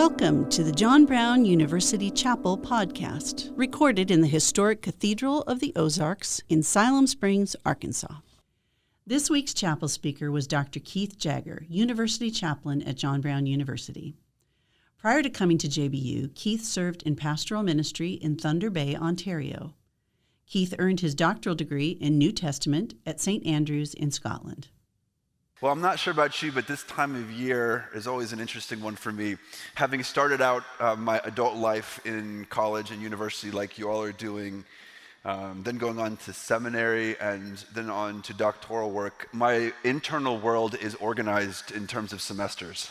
Welcome to the John Brown University Chapel podcast, recorded in the historic Cathedral of the Ozarks in Siloam Springs, Arkansas. This week's chapel speaker was Dr. Keith Jagger, University Chaplain at John Brown University. Prior to coming to JBU, Keith served in pastoral ministry in Thunder Bay, Ontario. Keith earned his doctoral degree in New Testament at St. Andrews in Scotland. Well, I'm not sure about you, but this time of year is always an interesting one for me. Having started out my adult life in college and university like you all are doing, then going on to seminary and then on to doctoral work, my internal world is organized in terms of semesters.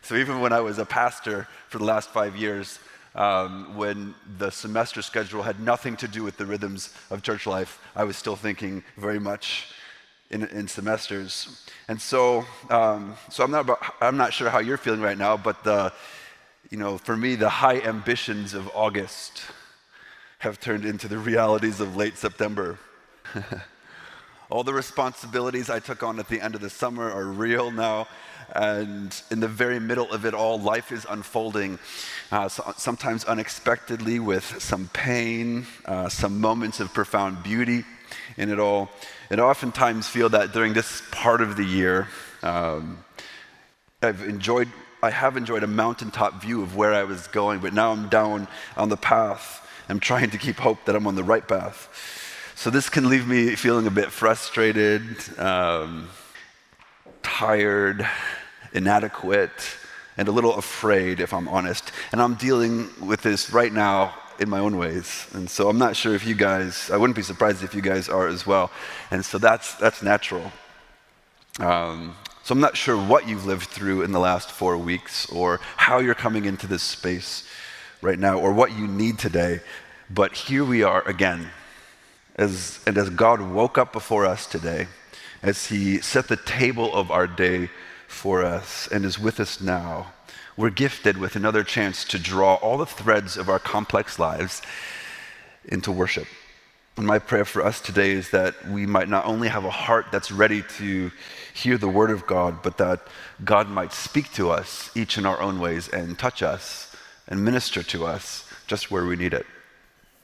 So even when I was a pastor for the last 5 years, when the semester schedule had nothing to do with the rhythms of church life, I was still thinking very much in semesters. And so I'm not sure how you're feeling right now, but for me, the high ambitions of August have turned into the realities of late September. All the responsibilities I took on at the end of the summer are real now, and in the very middle of it all, life is unfolding, sometimes unexpectedly with some pain, some moments of profound beauty in it all. And I oftentimes feel that during this part of the year, I have enjoyed a mountaintop view of where I was going, but now I'm down on the path. I'm trying to keep hope that I'm on the right path. So this can leave me feeling a bit frustrated, tired, inadequate, and a little afraid, if I'm honest. And I'm dealing with this right now in my own ways. And so I'm not sure if you guys, I wouldn't be surprised if you guys are as well. And so that's natural. So I'm not sure what you've lived through in the last 4 weeks or how you're coming into this space right now or what you need today. But here we are again. As God woke up before us today, as he set the table of our day for us and is with us now, we're gifted with another chance to draw all the threads of our complex lives into worship. And my prayer for us today is that we might not only have a heart that's ready to hear the word of God, but that God might speak to us each in our own ways and touch us and minister to us just where we need it.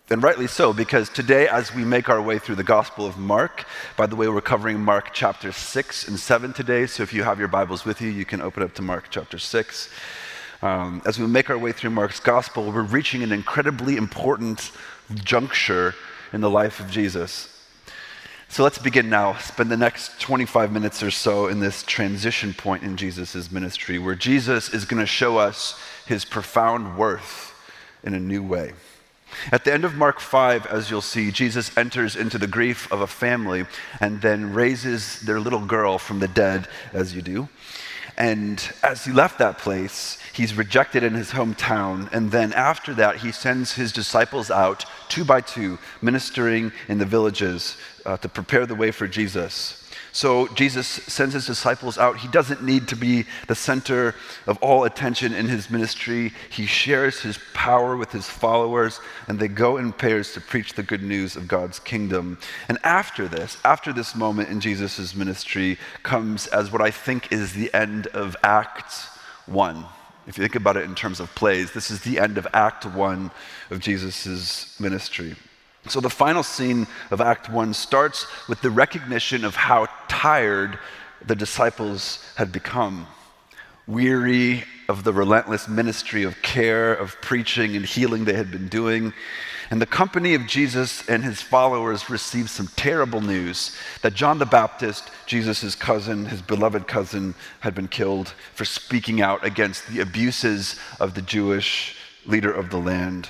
And rightly so, because today, as we make our way through the Gospel of Mark, by the way, we're covering Mark chapter 6 and 7 today, so if you have your Bibles with you, you can open up to Mark chapter 6. As we make our way through Mark's Gospel, we're reaching an incredibly important juncture in the life of Jesus. So let's begin now, spend the next 25 minutes or so in this transition point in Jesus' ministry, where Jesus is going to show us his profound worth in a new way. At the end of Mark 5, as you'll see, Jesus enters into the grief of a family and then raises their little girl from the dead, as you do. And as he left that place, he's rejected in his hometown. And then after that, he sends his disciples out 2 by 2, ministering in the villages to prepare the way for Jesus. So Jesus sends his disciples out. He doesn't need to be the center of all attention in his ministry. He shares his power with his followers, and they go in pairs to preach the good news of God's kingdom. And after this moment in Jesus' ministry comes as what I think is the end of Act 1. If you think about it in terms of plays, this is the end of Act 1 of Jesus' ministry. So the final scene of Act 1 starts with the recognition of how tired the disciples had become, weary of the relentless ministry of care, of preaching and healing they had been doing. And the company of Jesus and his followers received some terrible news that John the Baptist, Jesus' cousin, his beloved cousin, had been killed for speaking out against the abuses of the Jewish leader of the land,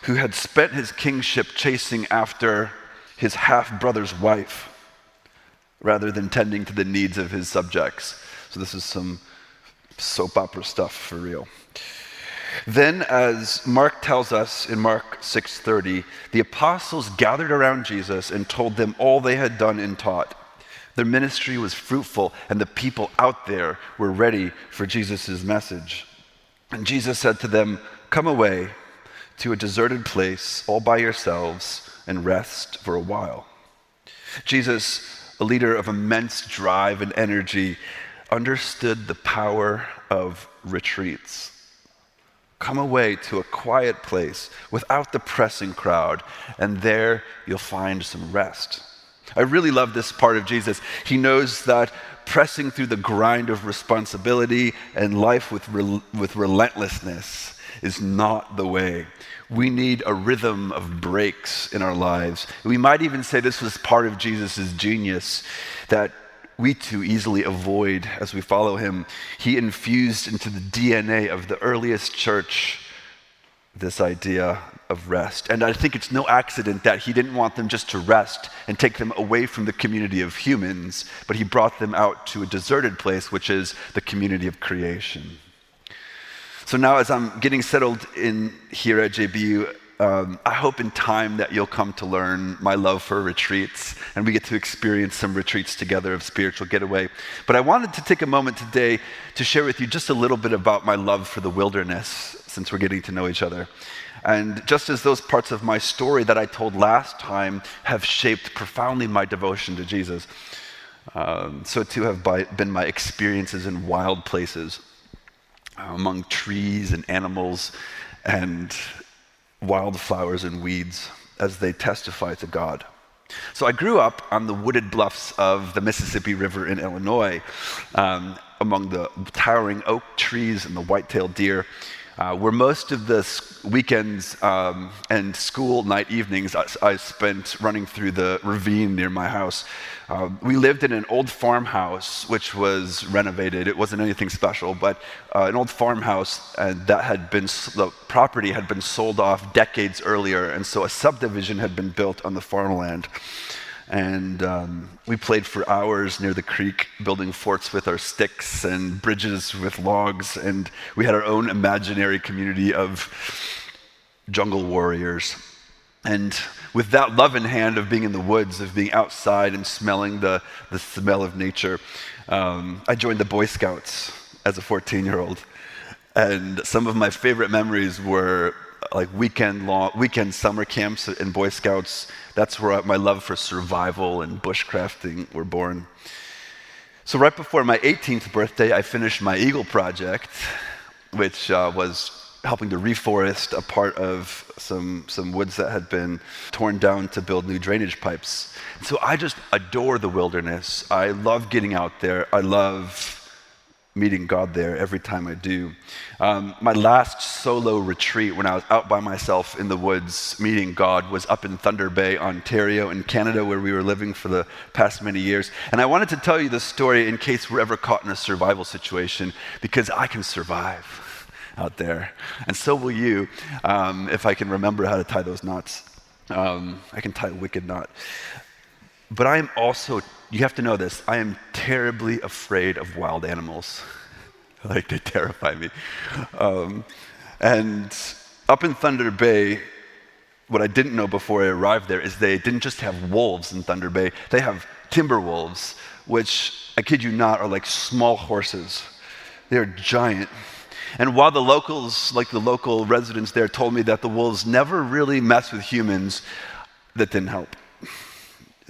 who had spent his kingship chasing after his half-brother's wife rather than tending to the needs of his subjects. So this is some soap opera stuff for real. Then, as Mark tells us in Mark 6:30, the apostles gathered around Jesus and told them all they had done and taught. Their ministry was fruitful, and the people out there were ready for Jesus' message. And Jesus said to them, "Come away to a deserted place all by yourselves and rest for a while." Jesus, a leader of immense drive and energy, understood the power of retreats. Come away to a quiet place without the pressing crowd, and there you'll find some rest. I really love this part of Jesus. He knows that pressing through the grind of responsibility and life with relentlessness is not the way. We need a rhythm of breaks in our lives. We might even say this was part of Jesus' genius that we too easily avoid as we follow him. He infused into the DNA of the earliest church this idea of rest. And I think it's no accident that he didn't want them just to rest and take them away from the community of humans, but he brought them out to a deserted place, which is the community of creation. So now as I'm getting settled in here at JBU, I hope in time that you'll come to learn my love for retreats, and we get to experience some retreats together of spiritual getaway. But I wanted to take a moment today to share with you just a little bit about my love for the wilderness, since we're getting to know each other. And just as those parts of my story that I told last time have shaped profoundly my devotion to Jesus, so too have been my experiences in wild places, among trees and animals and wildflowers and weeds as they testify to God. So I grew up on the wooded bluffs of the Mississippi River in Illinois, among the towering oak trees and the white-tailed deer, where most of the weekends and school night evenings I spent running through the ravine near my house. We lived in an old farmhouse which was renovated. It wasn't anything special, but an old farmhouse the property had been sold off decades earlier, and so a subdivision had been built on the farmland. And we played for hours near the creek, building forts with our sticks and bridges with logs, and we had our own imaginary community of jungle warriors. And with that love in hand of being in the woods, of being outside and smelling the smell of nature, I joined the Boy Scouts as a 14-year-old. And some of my favorite memories were like weekend summer camps in Boy Scouts. That's where my love for survival and bushcrafting were born. So right before my 18th birthday, I finished my Eagle project, which was helping to reforest a part of some woods that had been torn down to build new drainage pipes. So I just adore the wilderness. I love getting out there. I love meeting God there every time I do. My last solo retreat when I was out by myself in the woods meeting God was up in Thunder Bay, Ontario in Canada, where we were living for the past many years. And I wanted to tell you this story in case we're ever caught in a survival situation, because I can survive out there. And so will you, if I can remember how to tie those knots. I can tie a wicked knot. But I am also, you have to know this, I am terribly afraid of wild animals. Like, they terrify me. And up in Thunder Bay, what I didn't know before I arrived there is they didn't just have wolves in Thunder Bay, they have timber wolves, which, I kid you not, are like small horses. They're giant. And while the locals, like the local residents there, told me that the wolves never really mess with humans, that didn't help.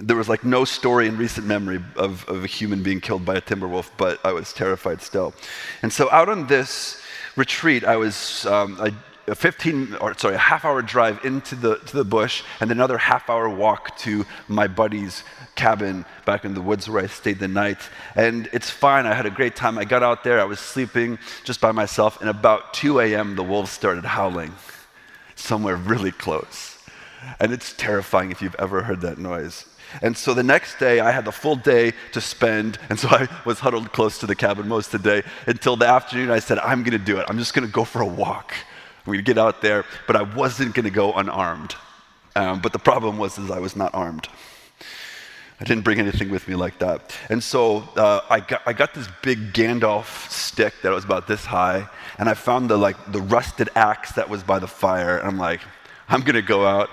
There was like no story in recent memory of a human being killed by a timber wolf, but I was terrified still. And so out on this retreat, I was a half-hour drive into the bush, and then another half-hour walk to my buddy's cabin back in the woods where I stayed the night. And it's fine. I had a great time. I got out there. I was sleeping just by myself, and about 2 a.m., the wolves started howling somewhere really close. And it's terrifying if you've ever heard that noise. And so the next day, I had the full day to spend, and so I was huddled close to the cabin most of the day until the afternoon. I said, I'm going to do it. I'm just going to go for a walk. I'm going to get out there, but I wasn't going to go unarmed. But the problem was I was not armed. I didn't bring anything with me like that. And so I got this big Gandalf stick that was about this high, and I found the rusted axe that was by the fire, and I'm like, I'm going to go out,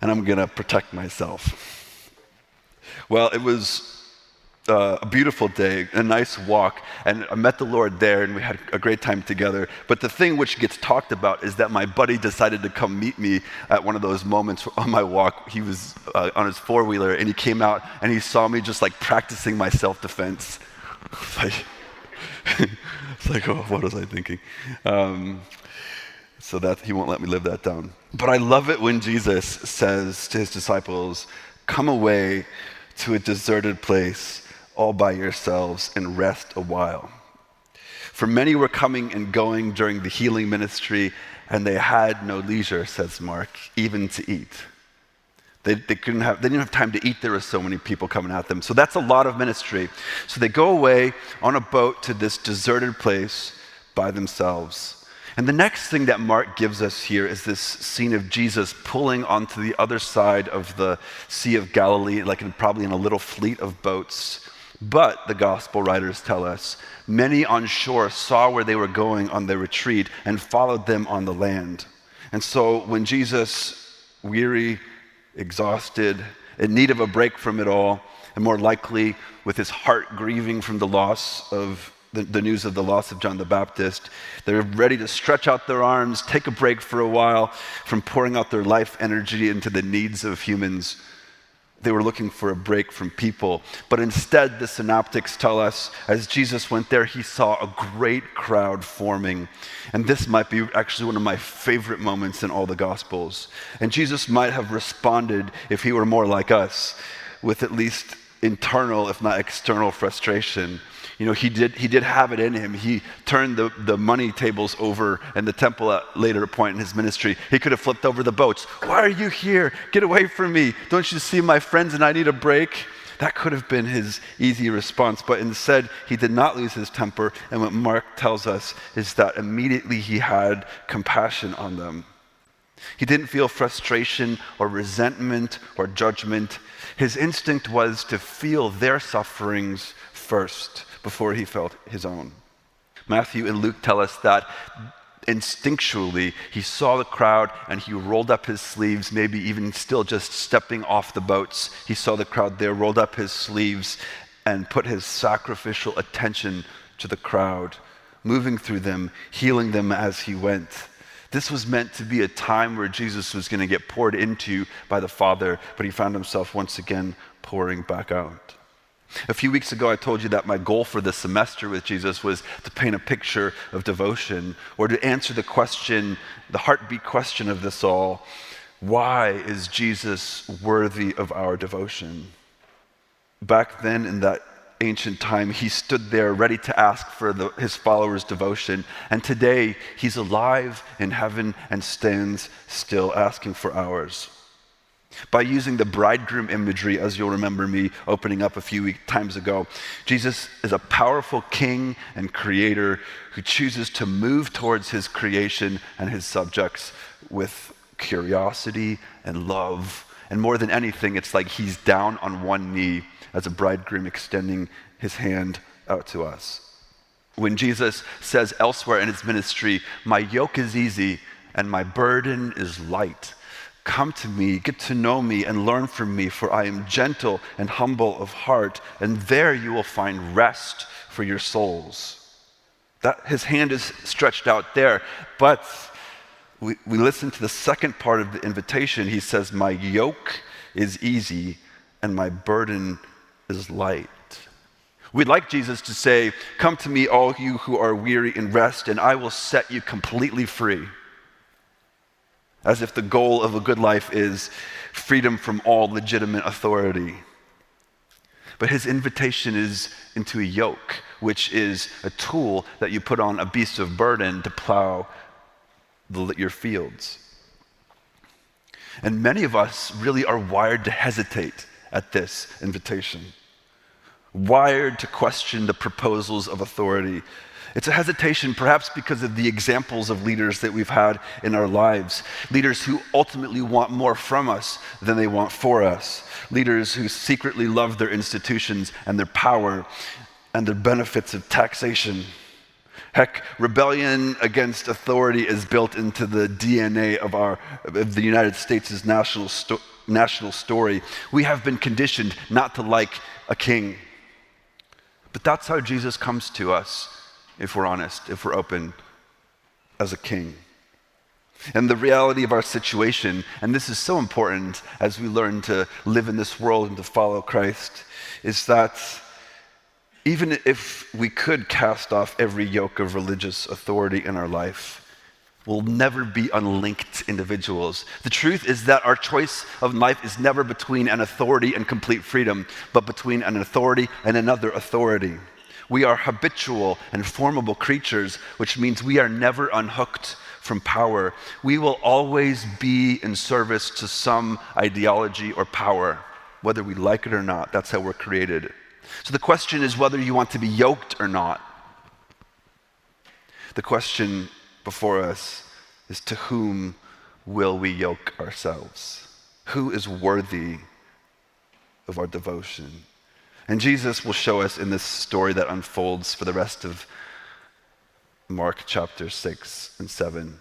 and I'm going to protect myself. Well, it was a beautiful day, a nice walk, and I met the Lord there, and we had a great time together. But the thing which gets talked about is that my buddy decided to come meet me at one of those moments on my walk. He was on his four-wheeler, and he came out, and he saw me just like practicing my self-defense. It's like, oh, what was I thinking? so that he won't let me live that down. But I love it when Jesus says to his disciples, come away to a deserted place all by yourselves and rest a while. For many were coming and going during the healing ministry, and they had no leisure, says Mark, even to eat. They didn't have time to eat. There were so many people coming at them. So that's a lot of ministry. So they go away on a boat to this deserted place by themselves. And the next thing that Mark gives us here is this scene of Jesus pulling onto the other side of the Sea of Galilee, probably in a little fleet of boats. But the gospel writers tell us, many on shore saw where they were going on their retreat and followed them on the land. And so when Jesus, weary, exhausted, in need of a break from it all, and more likely with his heart grieving from the loss of the news of the loss of John the Baptist, they're ready to stretch out their arms, take a break for a while from pouring out their life energy into the needs of humans. They were looking for a break from people. But instead, the synoptics tell us, as Jesus went there, he saw a great crowd forming. And this might be actually one of my favorite moments in all the Gospels. And Jesus might have responded, if he were more like us, with at least internal, if not external frustration. You know, he did have it in him. He turned the money tables over in the temple at a later point in his ministry. He could have flipped over the boats. Why are you here? Get away from me. Don't you see my friends and I need a break? That could have been his easy response. But instead, he did not lose his temper. And what Mark tells us is that immediately he had compassion on them. He didn't feel frustration or resentment or judgment. His instinct was to feel their sufferings first, before he felt his own. Matthew and Luke tell us that instinctually he saw the crowd and he rolled up his sleeves, maybe even still just stepping off the boats. He saw the crowd there, rolled up his sleeves and put his sacrificial attention to the crowd, moving through them, healing them as he went. This was meant to be a time where Jesus was going to get poured into by the Father, but he found himself once again pouring back out. A few weeks ago, I told you that my goal for this semester with Jesus was to paint a picture of devotion, or to answer the question, the heartbeat question of this all: why is Jesus worthy of our devotion? Back then, in that ancient time, he stood there ready to ask for his followers' devotion, and today he's alive in heaven and stands still asking for ours. By using the bridegroom imagery, as you'll remember me opening up a few times ago, Jesus is a powerful king and creator who chooses to move towards his creation and his subjects with curiosity and love. And more than anything, it's like he's down on one knee as a bridegroom extending his hand out to us. When Jesus says elsewhere in his ministry, "My yoke is easy and my burden is light. Come to me, get to know me, and learn from me, for I am gentle and humble of heart, and there you will find rest for your souls." That his hand is stretched out there, but we listen to the second part of the invitation. He says, "My yoke is easy and my burden is light." We'd like Jesus to say, "Come to me, all you who are weary, and rest, and I will set you completely free." As if the goal of a good life is freedom from all legitimate authority. But his invitation is into a yoke, which is a tool that you put on a beast of burden to plow your fields. And many of us really are wired to hesitate at this invitation, wired to question the proposals of authority. It's a hesitation perhaps because of the examples of leaders that we've had in our lives, leaders who ultimately want more from us than they want for us, leaders who secretly love their institutions and their power and the benefits of taxation. Heck, rebellion against authority is built into the DNA of the United States' national story. We have been conditioned not to like a king. But that's how Jesus comes to us, if we're honest, if we're open, as a king. And the reality of our situation, and this is so important as we learn to live in this world and to follow Christ, is that even if we could cast off every yoke of religious authority in our life, will never be unlinked individuals. The truth is that our choice of life is never between an authority and complete freedom, but between an authority and another authority. We are habitual and formable creatures, which means we are never unhooked from power. We will always be in service to some ideology or power, whether we like it or not. That's how we're created. So the question is whether you want to be yoked or not. The question before us is, to whom will we yoke ourselves? Who is worthy of our devotion? And Jesus will show us in this story that unfolds for the rest of Mark chapter 6 and 7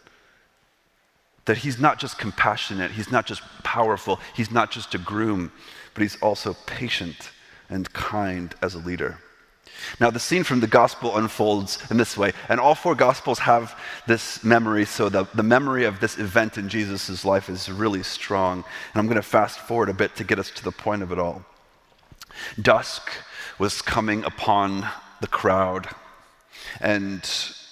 that he's not just compassionate, he's not just powerful, he's not just a groom, but he's also patient and kind as a leader. Now, the scene from the gospel unfolds in this way, and all four gospels have this memory, so the memory of this event in Jesus' life is really strong. And I'm going to fast forward a bit to get us to the point of it all. Dusk was coming upon the crowd, and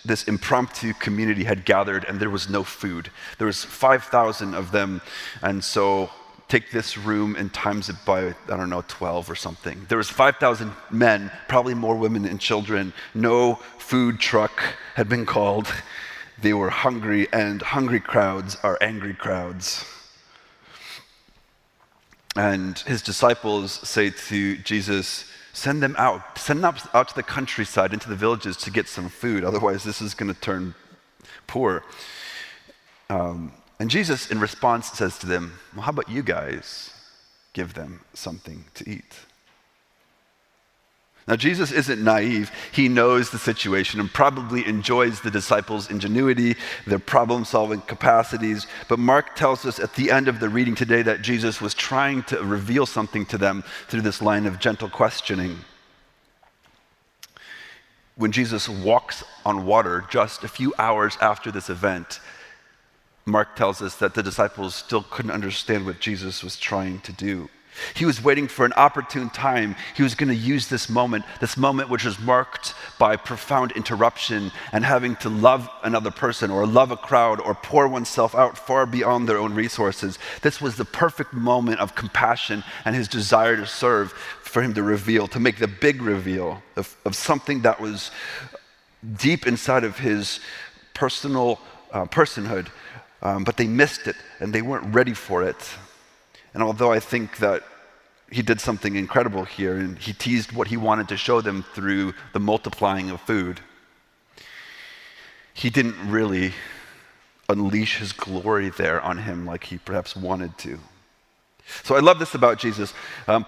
this impromptu community had gathered, and there was no food. There was 5,000 of them, and so take this room and times it by, 12 or something. There was 5,000 men, probably more women and children. No food truck had been called. They were hungry, and hungry crowds are angry crowds. And his disciples say to Jesus, send them out to the countryside, into the villages to get some food. Otherwise, this is going to turn poor. And Jesus, in response, says to them, well, how about you guys give them something to eat? Now, Jesus isn't naive. He knows the situation and probably enjoys the disciples' ingenuity, their problem-solving capacities. But Mark tells us at the end of the reading today that Jesus was trying to reveal something to them through this line of gentle questioning. When Jesus walks on water just a few hours after this event, Mark tells us that the disciples still couldn't understand what Jesus was trying to do. He was waiting for an opportune time. He was going to use this moment which was marked by profound interruption and having to love another person or love a crowd or pour oneself out far beyond their own resources. This was the perfect moment of compassion and his desire to serve, for him to reveal, to make the big reveal of something that was deep inside of his personal personhood. But they missed it, and they weren't ready for it. And although I think that he did something incredible here, and he teased what he wanted to show them through the multiplying of food, he didn't really unleash his glory there on him like he perhaps wanted to. So I love this about Jesus.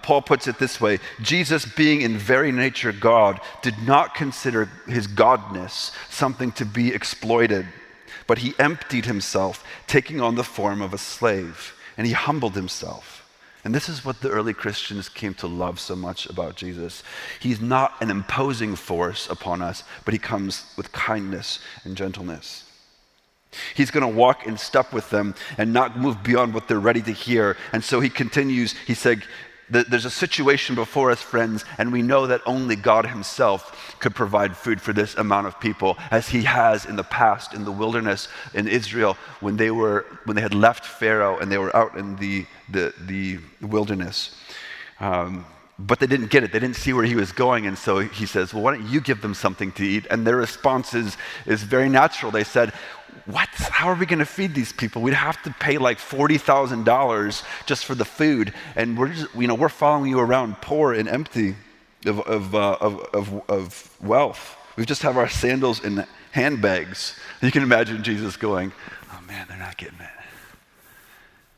Paul puts it this way: Jesus, being in very nature God, did not consider his godness something to be exploited, but he emptied himself, taking on the form of a slave, and he humbled himself. And this is what the early Christians came to love so much about Jesus. He's not an imposing force upon us, but he comes with kindness and gentleness. He's going to walk in step with them and not move beyond what they're ready to hear. And so he continues, he said, there's a situation before us, friends, and we know that only God himself could provide food for this amount of people, as he has in the past in the wilderness in Israel when they had left Pharaoh and they were out in the wilderness. But they didn't get it. They didn't see where he was going. And so he says, well, why don't you give them something to eat? And their response is very natural. They said, what? How are we going to feed these people? We'd have to pay like $40,000 just for the food. And we're following you around poor and empty of wealth. We just have our sandals and handbags. You can imagine Jesus going, oh man, they're not getting it.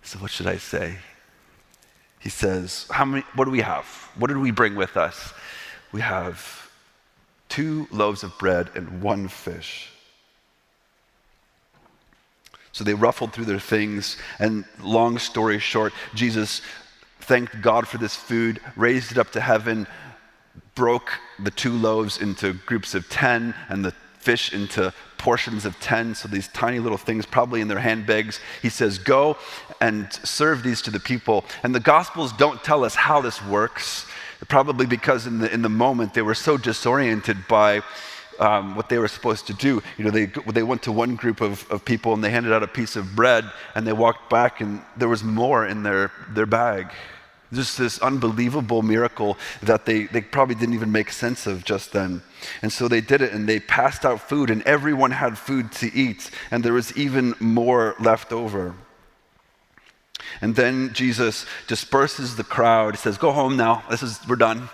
So what should I say? He says, what do we have? What did we bring with us? We have 2 loaves of bread and 1 fish. So they ruffled through their things, and long story short, Jesus thanked God for this food, raised it up to heaven, broke the 2 loaves into groups of 10 and the fish into portions of 10, so these tiny little things probably in their handbags. He says, go and serve these to the people. And the Gospels don't tell us how this works, probably because in the moment they were so disoriented by what they were supposed to do. They went to one group of people and they handed out a piece of bread and they walked back and there was more in their bag. Just this unbelievable miracle that they probably didn't even make sense of just then. And so they did it and they passed out food and everyone had food to eat and there was even more left over. And then Jesus disperses the crowd. He says, "Go home now. We're done.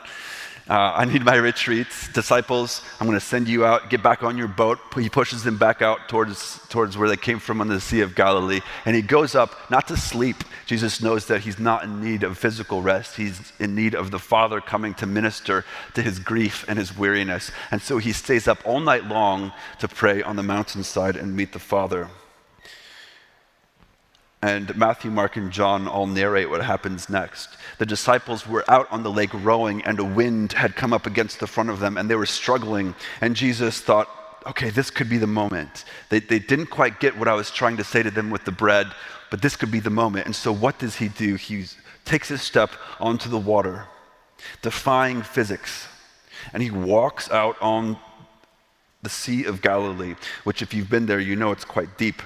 I need my retreat. Disciples, I'm going to send you out. Get back on your boat." He pushes them back out towards where they came from on the Sea of Galilee. And he goes up, not to sleep. Jesus knows that he's not in need of physical rest. He's in need of the Father coming to minister to his grief and his weariness. And so he stays up all night long to pray on the mountainside and meet the Father. And Matthew, Mark, and John all narrate what happens next. The disciples were out on the lake rowing, and a wind had come up against the front of them, and they were struggling. And Jesus thought, okay, this could be the moment. They didn't quite get what I was trying to say to them with the bread, but this could be the moment. And so what does he do? He takes a step onto the water, defying physics, and he walks out on the Sea of Galilee, which if you've been there, you know it's quite deep.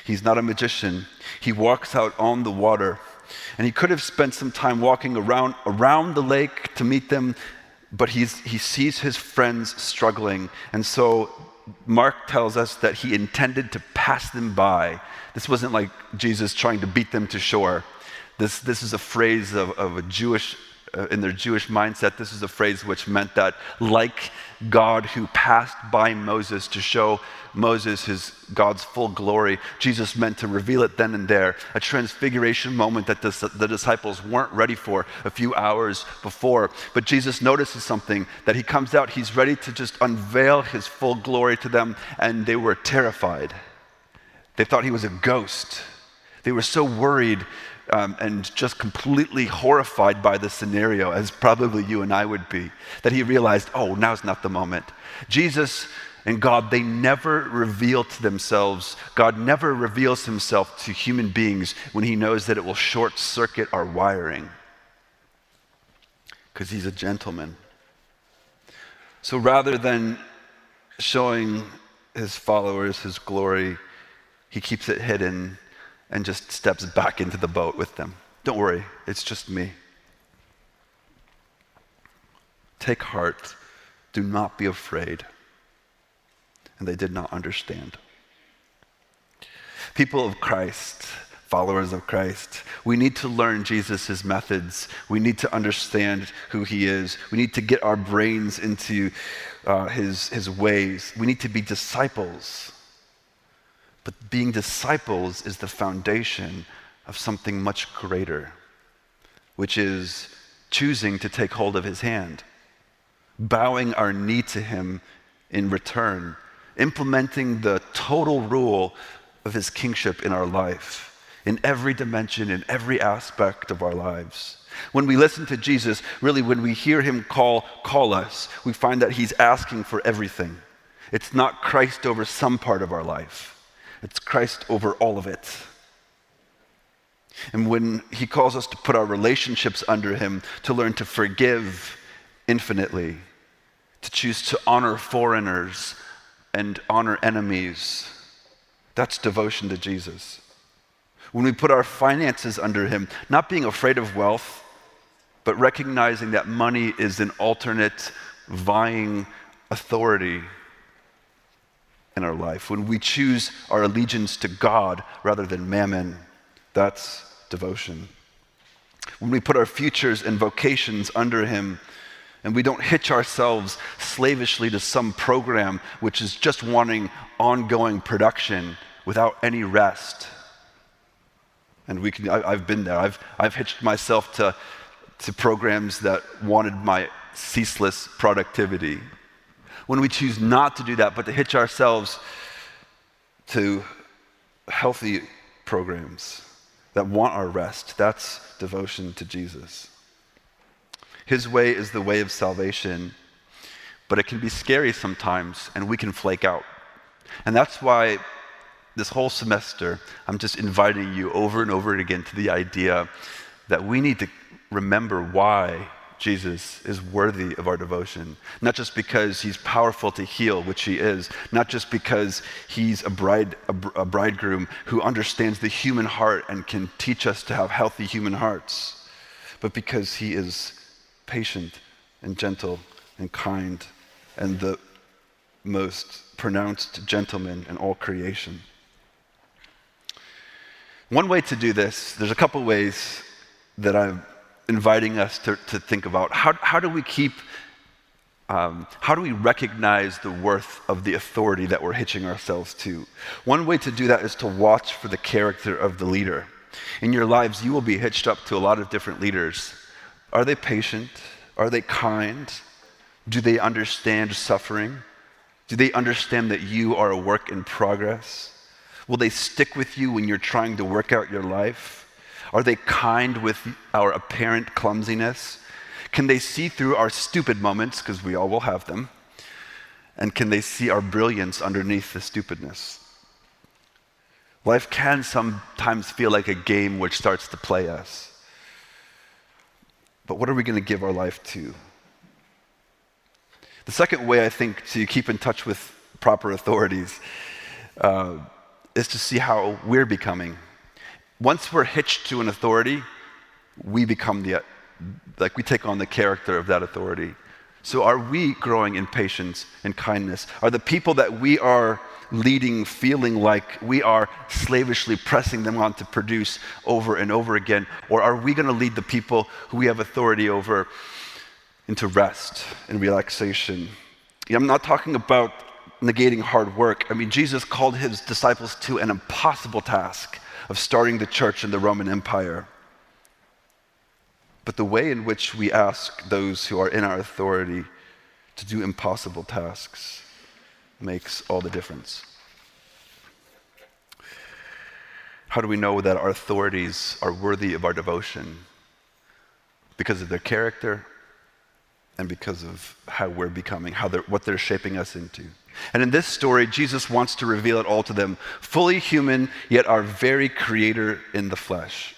He's not a magician. He walks out on the water. And he could have spent some time walking around the lake to meet them, but he sees his friends struggling. And so Mark tells us that he intended to pass them by. This wasn't like Jesus trying to beat them to shore. This is a phrase of a Jewish, in their Jewish mindset, this is a phrase which meant that like God who passed by Moses to show Moses God's full glory, Jesus meant to reveal it then and there, a transfiguration moment that the disciples weren't ready for a few hours before. But Jesus notices something, that he comes out, he's ready to just unveil his full glory to them, and they were terrified. They thought he was a ghost. They were so worried and just completely horrified by the scenario, as probably you and I would be, that he realized, oh, now's not the moment. Jesus and God, they never reveal to themselves. God never reveals himself to human beings when he knows that it will short circuit our wiring, because he's a gentleman. So rather than showing his followers his glory, he keeps it hidden and just steps back into the boat with them. Don't worry, it's just me. Take heart, do not be afraid. And they did not understand. People of Christ, followers of Christ, we need to learn Jesus' methods. We need to understand who he is. We need to get our brains into his ways. We need to be disciples. But being disciples is the foundation of something much greater, which is choosing to take hold of his hand, bowing our knee to him in return, implementing the total rule of his kingship in our life, in every dimension, in every aspect of our lives. When we listen to Jesus, really when we hear him call us, we find that he's asking for everything. It's not Christ over some part of our life. It's Christ over all of it. And when he calls us to put our relationships under him, to learn to forgive infinitely, to choose to honor foreigners and honor enemies, that's devotion to Jesus. When we put our finances under him, not being afraid of wealth, but recognizing that money is an alternate vying authority in our life. When we choose our allegiance to God rather than mammon, that's devotion. When we put our futures and vocations under him, and we don't hitch ourselves slavishly to some program which is just wanting ongoing production without any rest. And I've been there. I've hitched myself to programs that wanted my ceaseless productivity. When we choose not to do that, but to hitch ourselves to healthy programs that want our rest, that's devotion to Jesus. His way is the way of salvation, but it can be scary sometimes, and we can flake out. And that's why this whole semester, I'm just inviting you over and over again to the idea that we need to remember why Jesus is worthy of our devotion, not just because he's powerful to heal, which he is, not just because he's a bridegroom who understands the human heart and can teach us to have healthy human hearts, but because he is patient and gentle and kind and the most pronounced gentleman in all creation. One way to do this, there's a couple ways that I'm inviting us to think about. How do we recognize the worth of the authority that we're hitching ourselves to? One way to do that is to watch for the character of the leader. In your lives, you will be hitched up to a lot of different leaders. Are they patient? Are they kind? Do they understand suffering? Do they understand that you are a work in progress? Will they stick with you when you're trying to work out your life? Are they kind with our apparent clumsiness? Can they see through our stupid moments, because we all will have them? And can they see our brilliance underneath the stupidness? Life can sometimes feel like a game which starts to play us. But what are we going to give our life to? The second way, I think, to keep in touch with proper authorities is to see how we're becoming. Once we're hitched to an authority, we become we take on the character of that authority. So are we growing in patience and kindness? Are the people that we are leading feeling like we are slavishly pressing them on to produce over and over again? Or are we going to lead the people who we have authority over into rest and relaxation? I'm not talking about negating hard work. I mean, Jesus called his disciples to an impossible task of starting the church in the Roman Empire. But the way in which we ask those who are in our authority to do impossible tasks makes all the difference. How do we know that our authorities are worthy of our devotion? Because of their character and because of how we're becoming, what they're shaping us into. And in this story, Jesus wants to reveal it all to them, fully human, yet our very creator in the flesh.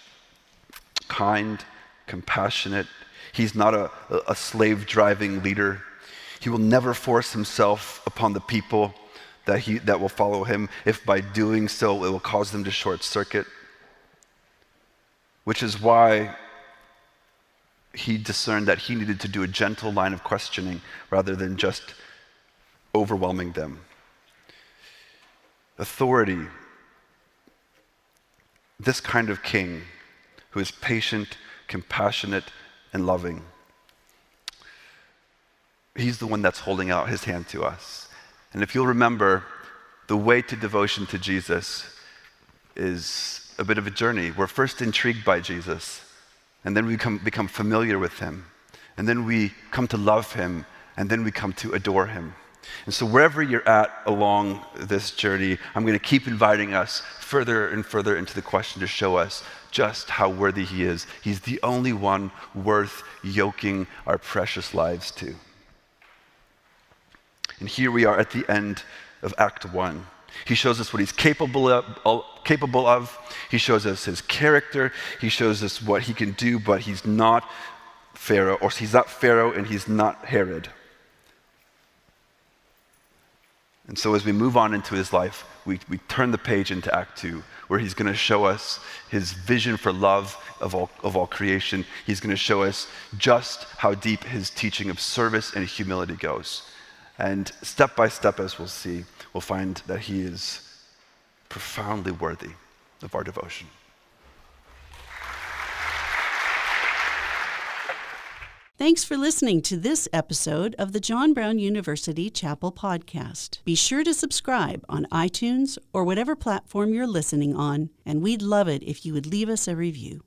Kind, compassionate. He's not a slave-driving leader. He will never force himself upon the people that will follow him, if by doing so it will cause them to short circuit. Which is why he discerned that he needed to do a gentle line of questioning rather than just overwhelming them. Authority, this kind of king who is patient, compassionate, and loving, he's the one that's holding out his hand to us. And if you'll remember, the way to devotion to Jesus is a bit of a journey. We're first intrigued by Jesus, and then we become familiar with him, and then we come to love him, and then we come to adore him. And so wherever you're at along this journey, I'm going to keep inviting us further and further into the question to show us just how worthy he is. He's the only one worth yoking our precious lives to. And here we are at the end of Act 1. He shows us what he's capable of. He shows us his character. He shows us what he can do, but he's not Pharaoh, or he's not Pharaoh and he's not Herod. And so as we move on into his life, we turn the page into Act 2, where he's going to show us his vision for love of all creation. He's going to show us just how deep his teaching of service and humility goes. And step by step, as we'll see, we'll find that he is profoundly worthy of our devotion. Thanks for listening to this episode of the John Brown University Chapel Podcast. Be sure to subscribe on iTunes or whatever platform you're listening on, and we'd love it if you would leave us a review.